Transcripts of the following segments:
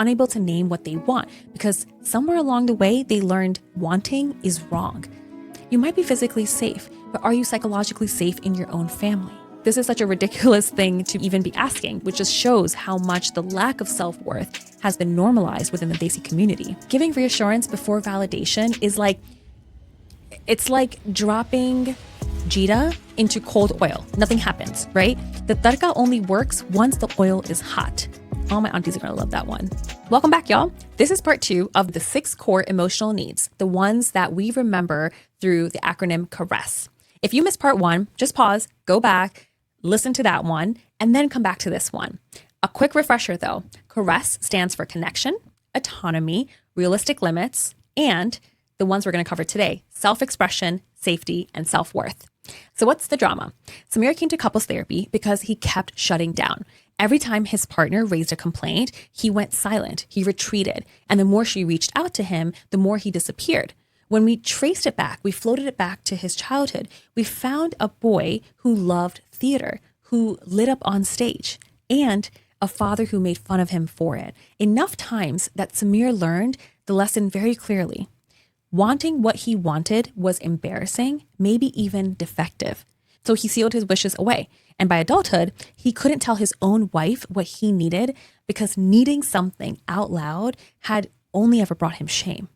unable to name what they want because somewhere along the way, they learned wanting is wrong. You might be physically safe, but are you psychologically safe in your own family? This is such a ridiculous thing to even be asking, which just shows how much the lack of self-worth has been normalized within the Desi community. Giving reassurance before validation is it's like dropping jeera into cold oil. Nothing happens, right? The tadka only works once the oil is hot. All my aunties are gonna love that one. Welcome back, y'all. This is part 2 of the 6 core emotional needs, the ones that we remember through the acronym CARESS. If you missed part 1, just pause, go back, listen to that one, and then come back to this one. A quick refresher though, CARESS stands for connection, autonomy, realistic limits, and the ones we're gonna cover today, self-expression, safety, and self-worth. So what's the drama? Samir came to couples therapy because he kept shutting down. Every time his partner raised a complaint, he went silent, he retreated, and the more she reached out to him, the more he disappeared. When we traced it back, we floated it back to his childhood, we found a boy who loved theater, who lit up on stage, and a father who made fun of him for it. Enough times that Samir learned the lesson very clearly. Wanting what he wanted was embarrassing, maybe even defective. So he sealed his wishes away. And by adulthood, he couldn't tell his own wife what he needed because needing something out loud had only ever brought him shame.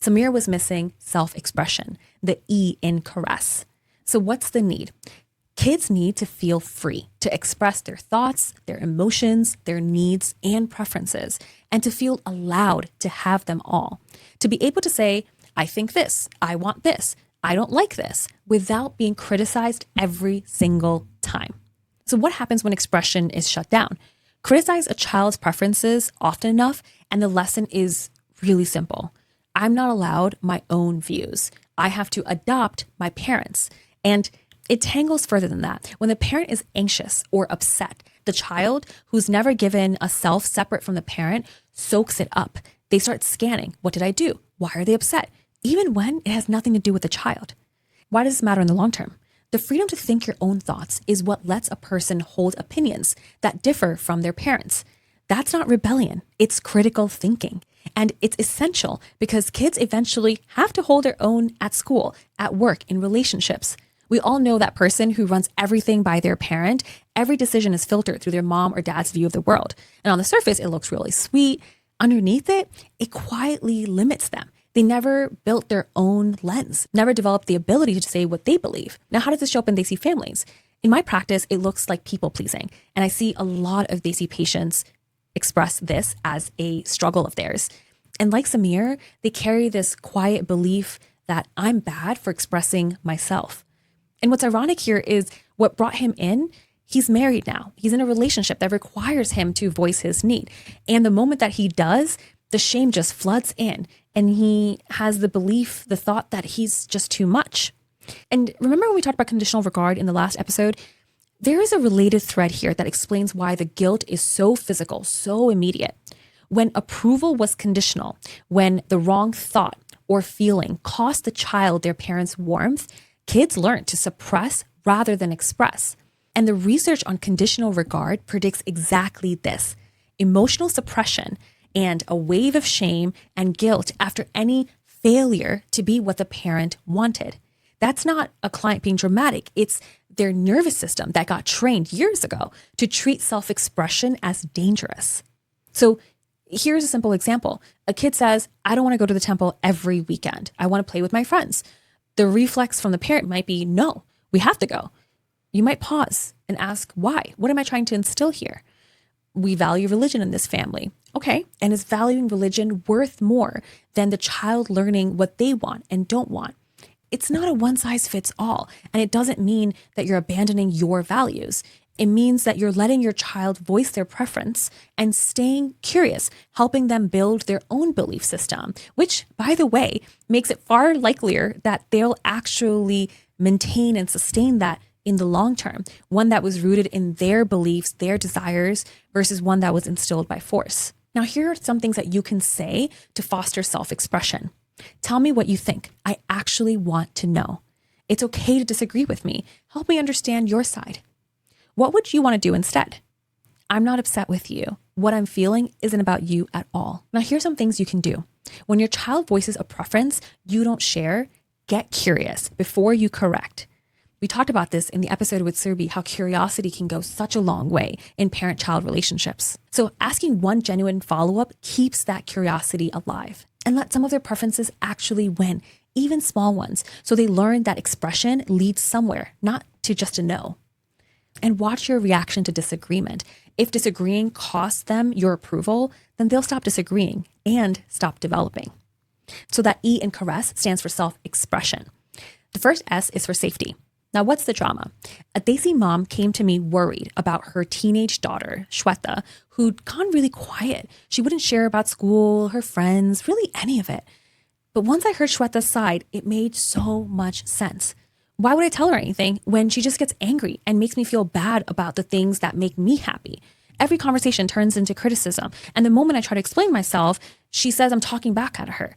Samir was missing self-expression, the E in caress. So what's the need? Kids need to feel free to express their thoughts, their emotions, their needs, and preferences, and to feel allowed to have them all. To be able to say, I think this, I want this, I don't like this, without being criticized every single time. So what happens when expression is shut down? Criticize a child's preferences often enough, and the lesson is really simple. I'm not allowed my own views. I have to adopt my parents. And it tangles further than that. When the parent is anxious or upset, the child, who's never given a self separate from the parent, soaks it up. They start scanning. What did I do? Why are they upset? Even when it has nothing to do with the child. Why does this matter in the long term? The freedom to think your own thoughts is what lets a person hold opinions that differ from their parents. That's not rebellion. It's critical thinking. And it's essential because kids eventually have to hold their own at school, at work, in relationships. We all know that person who runs everything by their parent. Every decision is filtered through their mom or dad's view of the world. And on the surface, it looks really sweet. Underneath it, it quietly limits them. They never built their own lens, never developed the ability to say what they believe. Now, how does this show up in Desi families? In my practice, it looks like people pleasing. And I see a lot of Desi patients express this as a struggle of theirs. And like Samir, they carry this quiet belief that I'm bad for expressing myself. And what's ironic here is what brought him in, he's married now. He's in a relationship that requires him to voice his need. And the moment that he does, the shame just floods in and he has the belief, the thought that he's just too much. And remember when we talked about conditional regard in the last episode? There is a related thread here that explains why the guilt is so physical, so immediate. When approval was conditional, when the wrong thought or feeling cost the child their parents' warmth, kids learn to suppress rather than express. And the research on conditional regard predicts exactly this: emotional suppression and a wave of shame and guilt after any failure to be what the parent wanted. That's not a client being dramatic. It's their nervous system that got trained years ago to treat self-expression as dangerous. So here's a simple example. A kid says, I don't want to go to the temple every weekend. I want to play with my friends. The reflex from the parent might be, no, we have to go. You might pause and ask, why? What am I trying to instill here? We value religion in this family. Okay, and is valuing religion worth more than the child learning what they want and don't want? It's not a one size fits all, and it doesn't mean that you're abandoning your values. It means that you're letting your child voice their preference and staying curious, helping them build their own belief system, which, by the way, makes it far likelier that they'll actually maintain and sustain that in the long term, one that was rooted in their beliefs, their desires, versus one that was instilled by force. Now, here are some things that you can say to foster self-expression. Tell me what you think. I actually want to know. It's okay to disagree with me. Help me understand your side. What would you want to do instead? I'm not upset with you. What I'm feeling isn't about you at all. Now, here's some things you can do. When your child voices a preference you don't share, get curious before you correct. We talked about this in the episode with Surbi, how curiosity can go such a long way in parent-child relationships. So asking one genuine follow-up keeps that curiosity alive, and let some of their preferences actually win, even small ones, so they learn that expression leads somewhere, not to just a no. And watch your reaction to disagreement. If disagreeing costs them your approval, then they'll stop disagreeing and stop developing. So that E in caress stands for self-expression. The first S is for safety. Now, what's the drama? A Desi mom came to me worried about her teenage daughter, Shweta, who'd gone really quiet. She wouldn't share about school, her friends, really any of it. But once I heard Shweta's side, it made so much sense. Why would I tell her anything when she just gets angry and makes me feel bad about the things that make me happy? Every conversation turns into criticism. And the moment I try to explain myself, she says I'm talking back at her.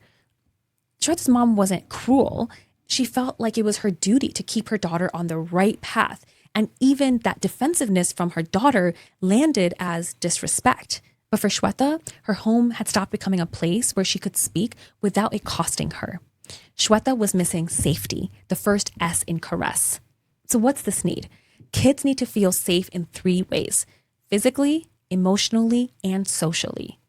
Shweta's mom wasn't cruel. She felt like it was her duty to keep her daughter on the right path. And even that defensiveness from her daughter landed as disrespect. But for Shweta, her home had stopped becoming a place where she could speak without it costing her. Shweta was missing safety, the first S in caress. So what's this need? Kids need to feel safe in 3 ways: physically, emotionally, and socially.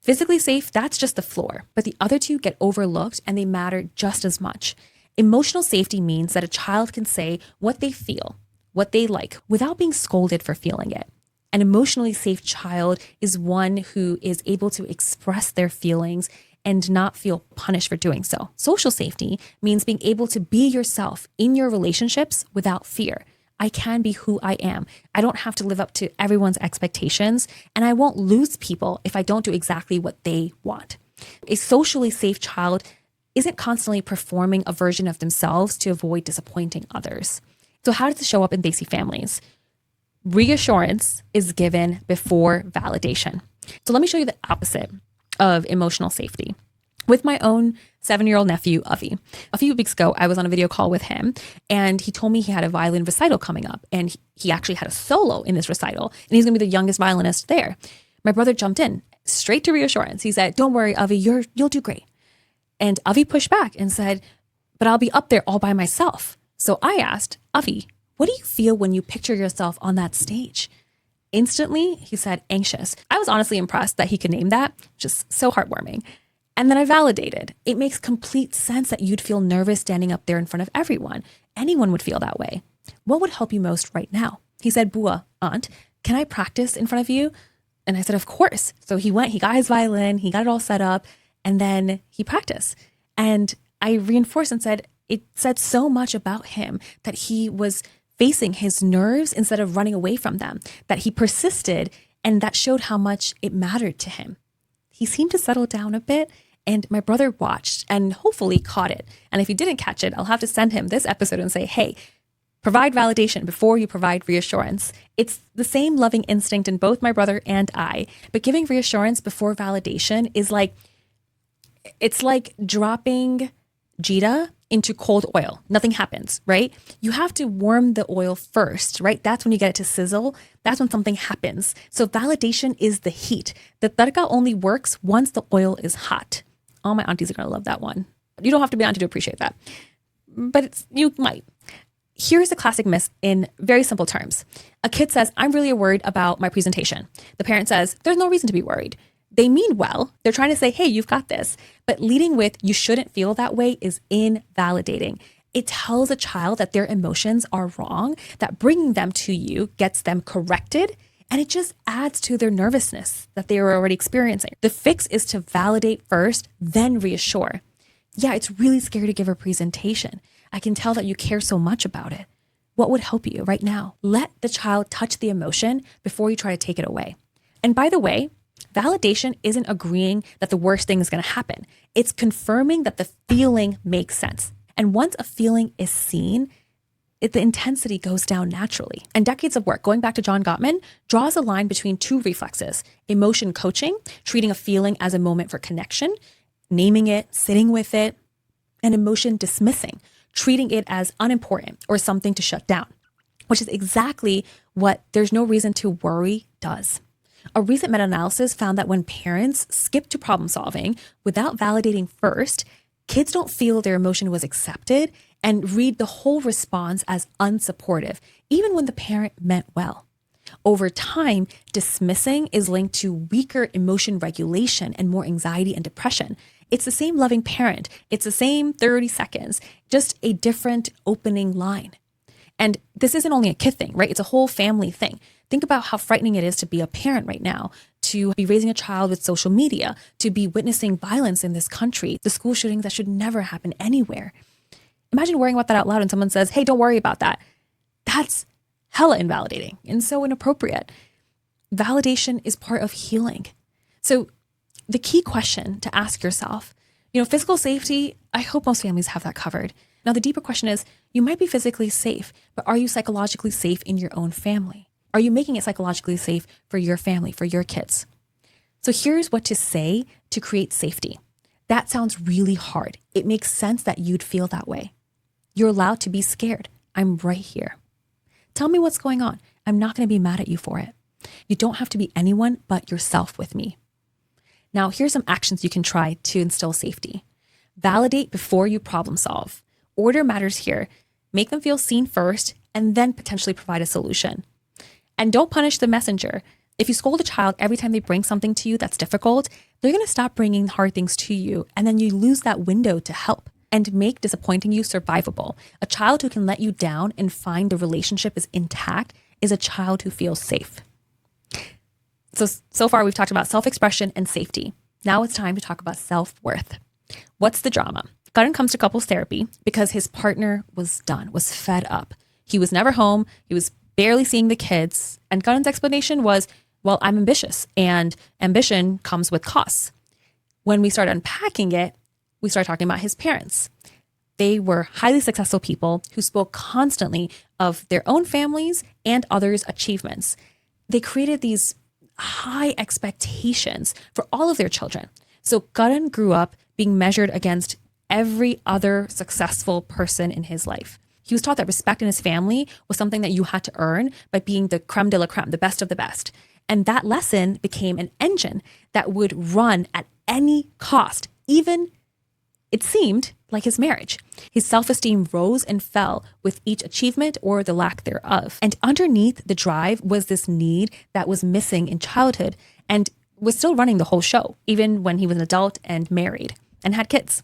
Physically safe, that's just the floor, but the other 2 get overlooked and they matter just as much. Emotional safety means that a child can say what they feel, what they like, without being scolded for feeling it. An emotionally safe child is one who is able to express their feelings and not feel punished for doing so. Social safety means being able to be yourself in your relationships without fear. I can be who I am. I don't have to live up to everyone's expectations, and I won't lose people if I don't do exactly what they want. A socially safe child isn't constantly performing a version of themselves to avoid disappointing others. So how does this show up in Desi families? Reassurance is given before validation. So let me show you the opposite of emotional safety. With my own 7-year-old nephew, Avi. A few weeks ago, I was on a video call with him, and he told me he had a violin recital coming up, and he actually had a solo in this recital, and he's going to be the youngest violinist there. My brother jumped in, straight to reassurance. He said, "Don't worry, Avi, you'll do great." And Avi pushed back and said, "But I'll be up there all by myself." So I asked, "Avi, what do you feel when you picture yourself on that stage?" Instantly, he said, "Anxious." I was honestly impressed that he could name that, just so heartwarming. And then I validated. It makes complete sense that you'd feel nervous standing up there in front of everyone. Anyone would feel that way. What would help you most right now? He said, "Bua, aunt, can I practice in front of you?" And I said, "Of course." So he went, he got his violin, he got it all set up, and then he practiced. And I reinforced and said, it said so much about him that he was facing his nerves instead of running away from them, that he persisted, and that showed how much it mattered to him. He seemed to settle down a bit, and my brother watched and hopefully caught it. And if he didn't catch it, I'll have to send him this episode and say, hey, provide validation before you provide reassurance. It's the same loving instinct in both my brother and I, but giving reassurance before validation is it's like dropping Jita into cold oil. Nothing happens, right? You have to warm the oil first, right? That's when you get it to sizzle. That's when something happens. So validation is the heat. The tadka only works once the oil is hot. All my aunties are going to love that one. You don't have to be auntie to appreciate that, but you might. Here's a classic myth in very simple terms. A kid says, "I'm really worried about my presentation." The parent says, "There's no reason to be worried." They mean well. They're trying to say, hey, you've got this. But leading with, you shouldn't feel that way is invalidating. It tells a child that their emotions are wrong, that bringing them to you gets them corrected, and it just adds to their nervousness that they were already experiencing. The fix is to validate first, then reassure. Yeah, it's really scary to give a presentation. I can tell that you care so much about it. What would help you right now? Let the child touch the emotion before you try to take it away. And by the way, validation isn't agreeing that the worst thing is going to happen. It's confirming that the feeling makes sense. And once a feeling is seen, the intensity goes down naturally. And decades of work, going back to John Gottman, draws a line between 2 reflexes: emotion coaching, treating a feeling as a moment for connection, naming it, sitting with it, and emotion dismissing, treating it as unimportant or something to shut down. which is exactly what there's no reason to worry does. A recent meta-analysis found that when parents skip to problem solving without validating first, kids don't feel their emotion was accepted and read the whole response as unsupportive, even when the parent meant well. Over time, dismissing is linked to weaker emotion regulation and more anxiety and depression. It's the same loving parent. It's the same 30 seconds, just a different opening line. And this isn't only a kid thing, right? It's a whole family thing. Think about how frightening it is to be a parent right now, to be raising a child with social media, to be witnessing violence in this country, the school shootings that should never happen anywhere. Imagine worrying about that out loud and someone says, hey, don't worry about that. That's hella invalidating and so inappropriate. Validation is part of healing. So the key question to ask yourself, physical safety, I hope most families have that covered. Now, the deeper question is, you might be physically safe, but are you psychologically safe in your own family? Are you making it psychologically safe for your family, for your kids? So here's what to say to create safety. That sounds really hard. It makes sense that you'd feel that way. You're allowed to be scared. I'm right here. Tell me what's going on. I'm not going to be mad at you for it. You don't have to be anyone but yourself with me. Now, here's some actions you can try to instill safety. Validate before you problem solve. Order matters here. Make them feel seen first and then potentially provide a solution. And don't punish the messenger. If you scold a child every time they bring something to you that's difficult, they're going to stop bringing hard things to you, and then you lose that window to help and make disappointing you survivable. A child who can let you down and find the relationship is intact is a child who feels safe. So far we've talked about self-expression and safety. Now it's time to talk about self-worth. What's the drama? Karan comes to couples therapy because his partner was done, was fed up. He was never home. He was barely seeing the kids. And Karan's explanation was, well, I'm ambitious and ambition comes with costs. When we started unpacking it, we started talking about his parents. They were highly successful people who spoke constantly of their own families and others' achievements. They created these high expectations for all of their children. So Karan grew up being measured against every other successful person in his life. He was taught that respect in his family was something that you had to earn by being the creme de la creme, the best of the best. And that lesson became an engine that would run at any cost, even, it seemed, like his marriage. His self-esteem rose and fell with each achievement or the lack thereof. And underneath the drive was this need that was missing in childhood and was still running the whole show, even when he was an adult and married and had kids.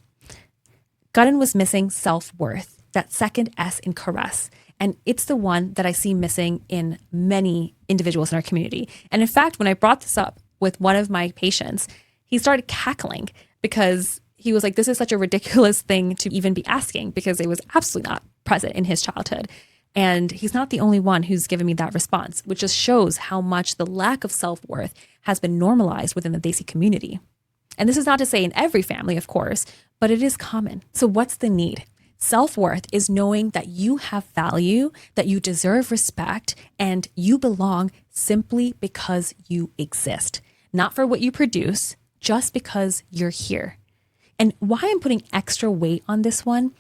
Karan was missing self-worth, that second S in caress. And it's the one that I see missing in many individuals in our community. And in fact, when I brought this up with one of my patients, he started cackling because he was like, this is such a ridiculous thing to even be asking because it was absolutely not present in his childhood. And he's not the only one who's given me that response, which just shows how much the lack of self-worth has been normalized within the Desi community. And this is not to say in every family, of course, but it is common. So what's the need? Self-worth is knowing that you have value, that you deserve respect, and you belong simply because you exist. Not for what you produce, just because you're here. And why I'm putting extra weight on this one,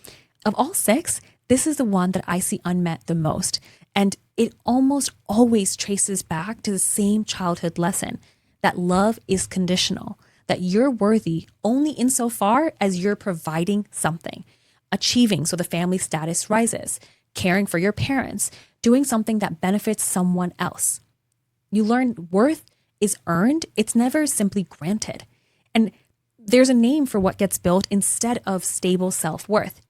of all six, this is the one that I see unmet the most. And it almost always traces back to the same childhood lesson, that love is conditional, that you're worthy only insofar as you're providing something, achieving so the family status rises, caring for your parents, doing something that benefits someone else. You learn worth is earned. It's never simply granted. And there's a name for what gets built instead of stable self-worth.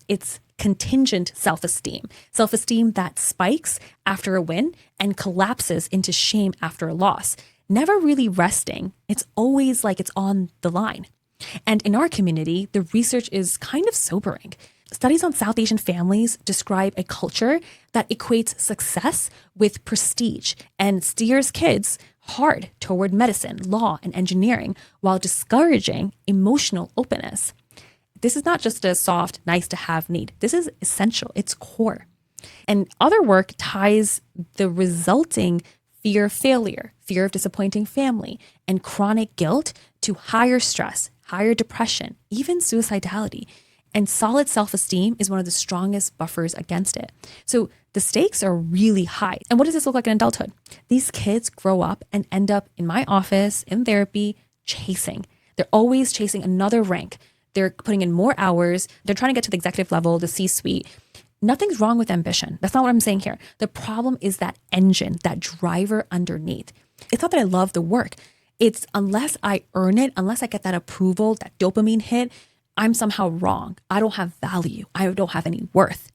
It's contingent self-esteem. Self-esteem that spikes after a win and collapses into shame after a loss. Never really resting. It's always like it's on the line. And in our community, the research is kind of sobering. Studies on South Asian families describe a culture that equates success with prestige and steers kids hard toward medicine, law, and engineering while discouraging emotional openness. This is not just a soft, nice to have need. This is essential. It's core. And other work ties the resulting fear of failure, fear of disappointing family, and chronic guilt to higher stress, higher depression, even suicidality. And solid self-esteem is one of the strongest buffers against it. So the stakes are really high. And what does this look like in adulthood? These kids grow up and end up in my office, in therapy, chasing. They're always chasing another rank. They're putting in more hours. They're trying to get to the executive level, the C-suite. Nothing's wrong with ambition. That's not what I'm saying here. The problem is that engine, that driver underneath. It's not that I love the work. It's unless I earn it, unless I get that approval, that dopamine hit, I'm somehow wrong. I don't have value. I don't have any worth.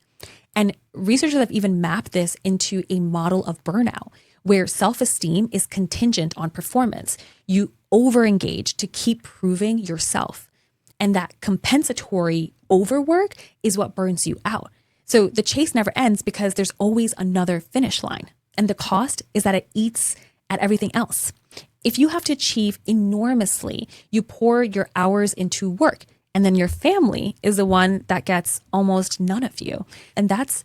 And researchers have even mapped this into a model of burnout, where self-esteem is contingent on performance. You overengage to keep proving yourself. And that compensatory overwork is what burns you out. So the chase never ends because there's always another finish line. And the cost is that it eats at everything else. If you have to achieve enormously, you pour your hours into work, and then your family is the one that gets almost none of you. And that's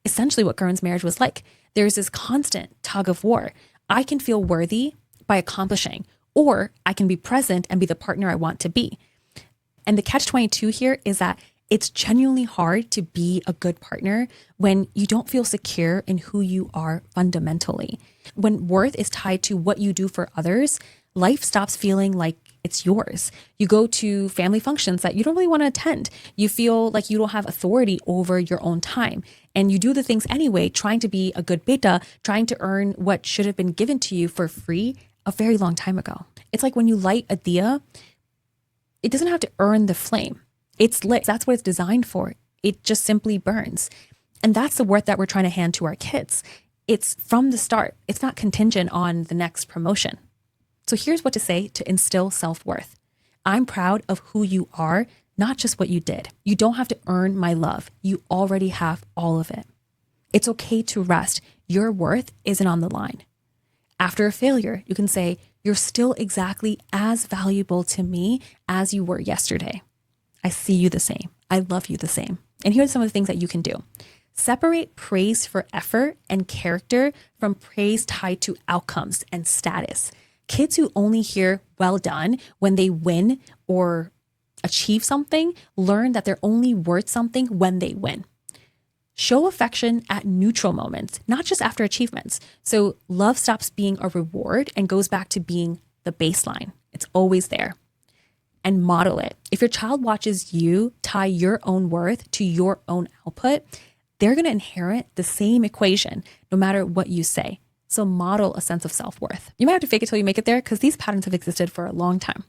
essentially what Gurn's marriage was like. There's this constant tug of war. I can feel worthy by accomplishing, or I can be present and be the partner I want to be. And the catch-22 here is that it's genuinely hard to be a good partner when you don't feel secure in who you are fundamentally. When worth is tied to what you do for others, life stops feeling like it's yours. You go to family functions that you don't really want to attend. You feel like you don't have authority over your own time. And you do the things anyway, trying to be a good beta, trying to earn what should have been given to you for free a very long time ago. It's like when you light a diya, it doesn't have to earn the flame. It's lit. That's what it's designed for. It just simply burns. And that's the worth that we're trying to hand to our kids. It's from the start. It's not contingent on the next promotion. So here's what to say to instill self-worth. I'm proud of who you are, not just what you did. You don't have to earn my love. You already have all of it. It's okay to rest. Your worth isn't on the line. After a failure, you can say, you're still exactly as valuable to me as you were yesterday. I see you the same. I love you the same. And here's some of the things that you can do. Separate praise for effort and character from praise tied to outcomes and status. Kids who only hear well done when they win or achieve something learn that they're only worth something when they win. Show affection at neutral moments, not just after achievements. So love stops being a reward and goes back to being the baseline. It's always there. And model it. If your child watches you tie your own worth to your own output, they're going to inherit the same equation no matter what you say. So model a sense of self-worth. You might have to fake it till you make it there because these patterns have existed for a long time.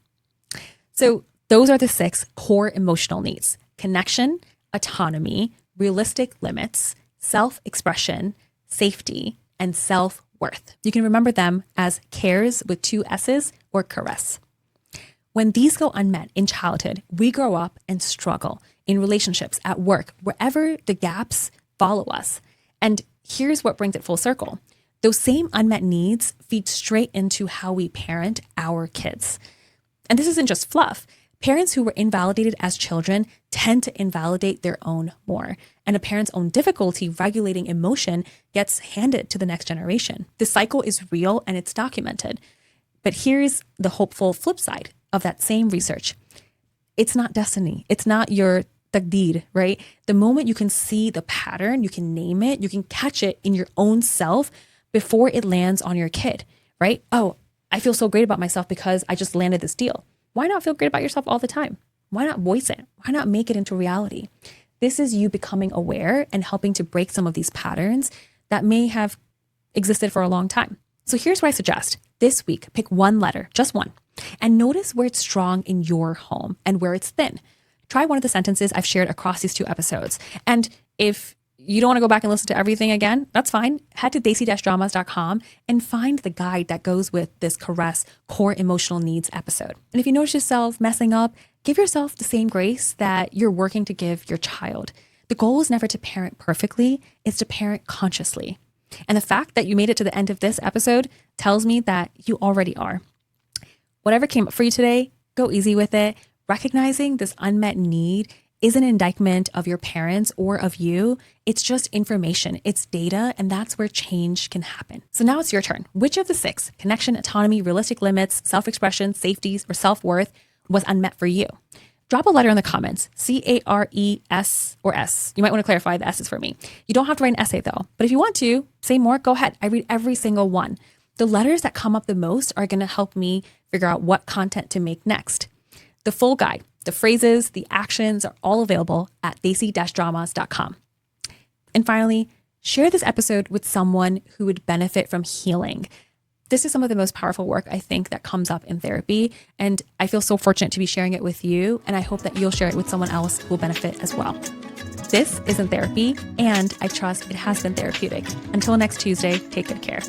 So those are the 6 core emotional needs: connection, autonomy, realistic limits, self-expression, safety, and self-worth. You can remember them as cares with 2 S's or caress. When these go unmet in childhood, we grow up and struggle in relationships, at work, wherever the gaps follow us. And here's what brings it full circle. Those same unmet needs feed straight into how we parent our kids. And this isn't just fluff. Parents who were invalidated as children tend to invalidate their own more. And a parent's own difficulty regulating emotion gets handed to the next generation. This cycle is real and it's documented. But here's the hopeful flip side of that same research. It's not destiny. It's not your taqdeer, right? The moment you can see the pattern, you can name it, you can catch it in your own self before it lands on your kid, right? Oh, I feel so great about myself because I just landed this deal. Why not feel great about yourself all the time? Why not voice it? Why not make it into reality? This is you becoming aware and helping to break some of these patterns that may have existed for a long time. So here's what I suggest. This week, pick one letter, just one, and notice where it's strong in your home and where it's thin. Try one of the sentences I've shared across these 2 episodes. And if you don't want to go back and listen to everything again, that's fine. Head to desi-dramas.com and find the guide that goes with this caress core emotional needs episode. And if you notice yourself messing up, give yourself the same grace that you're working to give your child. The goal is never to parent perfectly, it's to parent consciously. And the fact that you made it to the end of this episode tells me that you already are. Whatever came up for you today, go easy with it. Recognizing this unmet need isn't an indictment of your parents or of you. It's just information. It's data, and that's where change can happen. So now it's your turn. Which of the 6, connection, autonomy, realistic limits, self-expression, safety, or self-worth, was unmet for you? drop a letter in the comments, CARES or S. You might want to clarify the S's for me. You don't have to write an essay though, but if you want to say more, go ahead. I read every single one. The letters that come up the most are going to help me figure out what content to make next. The full guide, the phrases, the actions are all available at desi-dramas.com. And finally, share this episode with someone who would benefit from healing. This is some of the most powerful work I think that comes up in therapy. And I feel so fortunate to be sharing it with you. And I hope that you'll share it with someone else who will benefit as well. This isn't therapy, and I trust it has been therapeutic. Until next Tuesday, take good care.